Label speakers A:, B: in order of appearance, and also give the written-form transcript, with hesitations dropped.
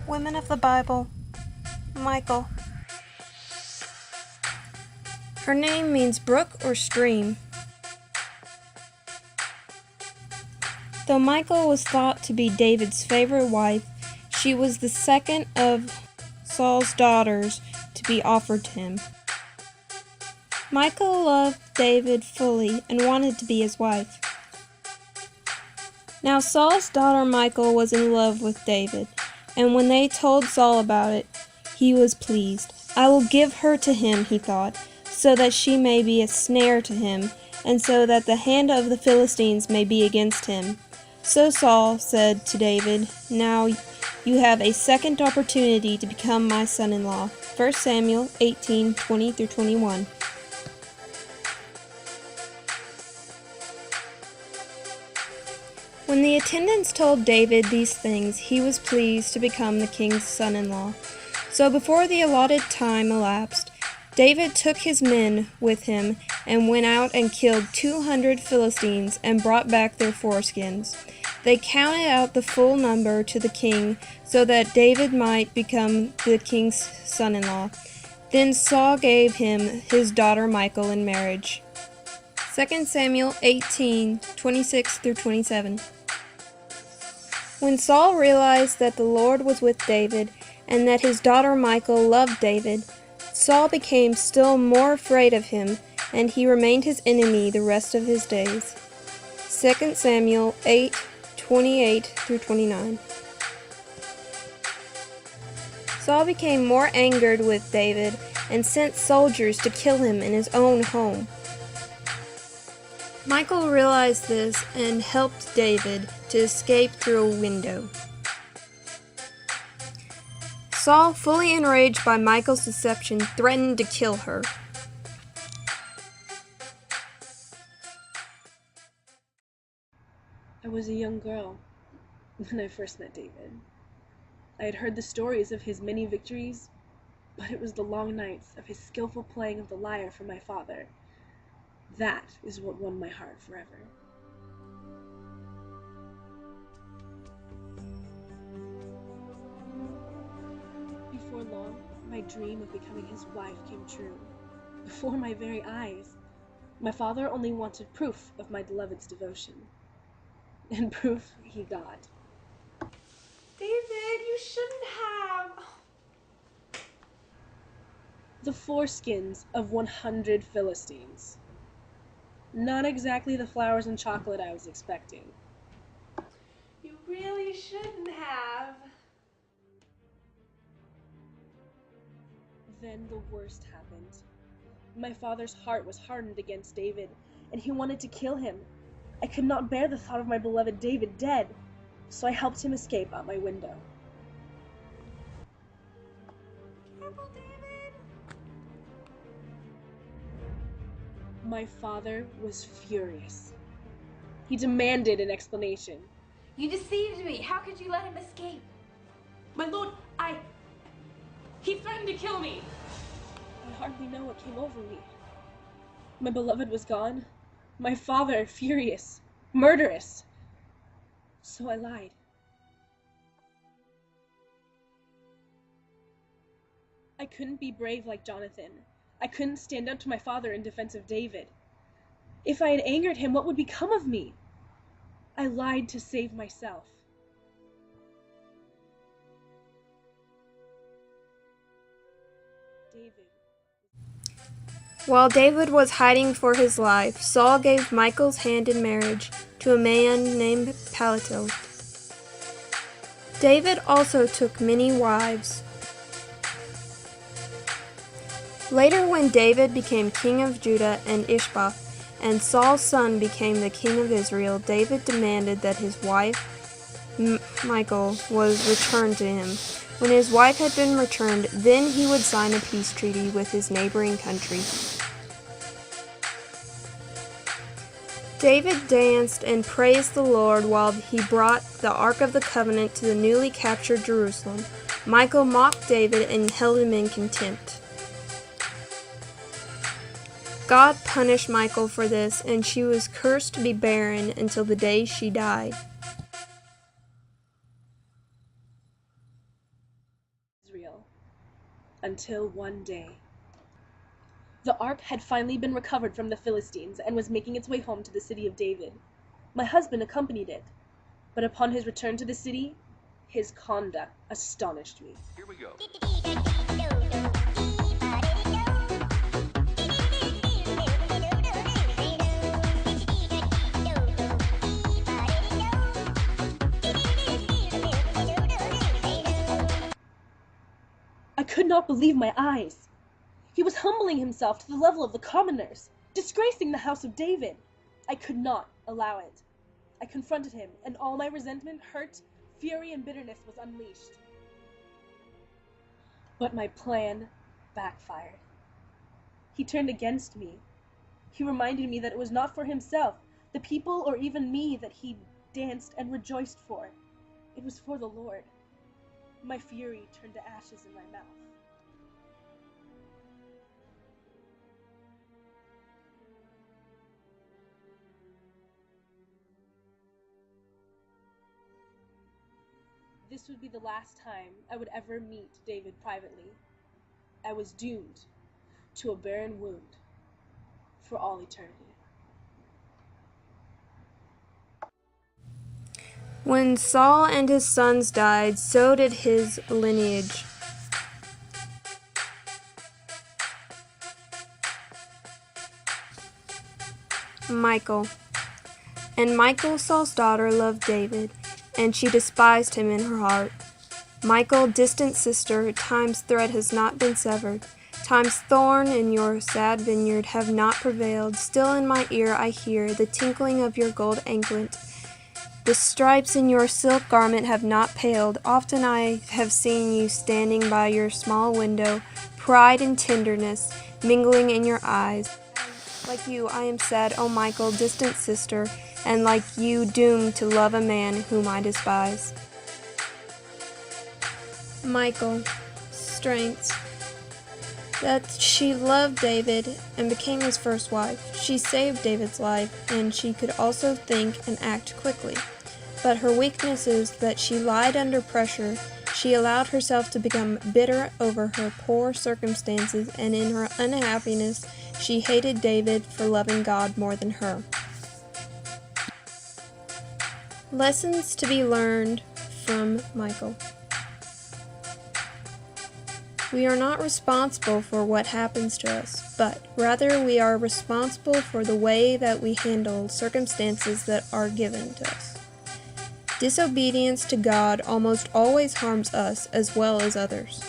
A: Women of the Bible, Michal. Her name means brook or stream. Though Michal was thought to be David's favorite wife, she was the second of Saul's daughters to be offered to him. Michal loved David fully and wanted to be his wife. Now Saul's daughter Michal was in love with David, and when they told Saul about it, he was pleased. I will give her to him, he thought, so that she may be a snare to him, and so that the hand of the Philistines may be against him. So Saul said to David, Now you have a second opportunity to become my son-in-law. 1 Samuel 18:20-21. When the attendants told David these things, he was pleased to become the king's son-in-law. So before the allotted time elapsed, David took his men with him and went out and killed 200 Philistines and brought back their foreskins. They counted out the full number to the king so that David might become the king's son-in-law. Then Saul gave him his daughter Michal in marriage. 2 Samuel 18:26-27. When Saul realized that the Lord was with David and that his daughter Michal loved David, Saul became still more afraid of him, and he remained his enemy the rest of his days. 2 Samuel 8:28-29. Saul became more angered with David and sent soldiers to kill him in his own home. Michal realized this and helped David to escape through a window. Saul, fully enraged by Michal's deception, threatened to kill her.
B: I was a young girl when I first met David. I had heard the stories of his many victories, but it was the long nights of his skillful playing of the lyre for my father. That is what won my heart forever. Before long, my dream of becoming his wife came true. Before my very eyes, my father only wanted proof of my beloved's devotion. And proof he got.
C: David, you shouldn't have.
B: The foreskins of 100 Philistines. Not exactly the flowers and chocolate I was expecting.
C: You really shouldn't have.
B: Then the worst happened. My father's heart was hardened against David, and he wanted to kill him. I could not bear the thought of my beloved David dead, so I helped him escape out my window.
C: Careful, David.
B: My father was furious. He demanded an explanation.
C: You deceived me. How could you let him escape?
B: My lord, He threatened to kill me! I hardly know what came over me. My beloved was gone. My father furious, murderous. So I lied. I couldn't be brave like Jonathan. I couldn't stand up to my father in defense of David. If I had angered him, what would become of me? I lied to save myself. David.
A: While David was hiding for his life, Saul gave Michal's hand in marriage to a man named Paltiel. David also took many wives. Later, when David became king of Judah and Ishbosheth, and Saul's son became the king of Israel, David demanded that his wife, Michal, was returned to him. When his wife had been returned, then he would sign a peace treaty with his neighboring country. David danced and praised the Lord while he brought the Ark of the Covenant to the newly captured Jerusalem. Michal mocked David and held him in contempt. God punished Michal for this, and she was cursed to be barren until the day she died.
B: Until one day. The ark had finally been recovered from the Philistines and was making its way home to the city of David. My husband accompanied it, but upon his return to the city, his conduct astonished me.
D: Here we go.
B: I could not believe my eyes. He was humbling himself to the level of the commoners, disgracing the house of David. I could not allow it. I confronted him, and all my resentment, hurt, fury, and bitterness was unleashed. But my plan backfired. He turned against me. He reminded me that it was not for himself, the people, or even me that he danced and rejoiced for. It was for the Lord. My fury turned to ashes in my mouth. This would be the last time I would ever meet David privately. I was doomed to a barren wound for all eternity.
A: When Saul and his sons died, so did his lineage. Michal. And Michal, Saul's daughter, loved David, and she despised him in her heart. Michal, distant sister, time's thread has not been severed. Time's thorn in your sad vineyard have not prevailed. Still in my ear I hear the tinkling of your gold anklet. The stripes in your silk garment have not paled. Often I have seen you standing by your small window, pride and tenderness mingling in your eyes. Like you, I am sad, O Michal, distant sister, and like you, doomed to love a man whom I despise. Michal, strengths. That she loved David and became his first wife. She saved David's life, and she could also think and act quickly. But her weakness is that she lied under pressure. She allowed herself to become bitter over her poor circumstances, and in her unhappiness, she hated David for loving God more than her. Lessons to be learned from Michal. We are not responsible for what happens to us, but rather we are responsible for the way that we handle circumstances that are given to us. Disobedience to God almost always harms us as well as others.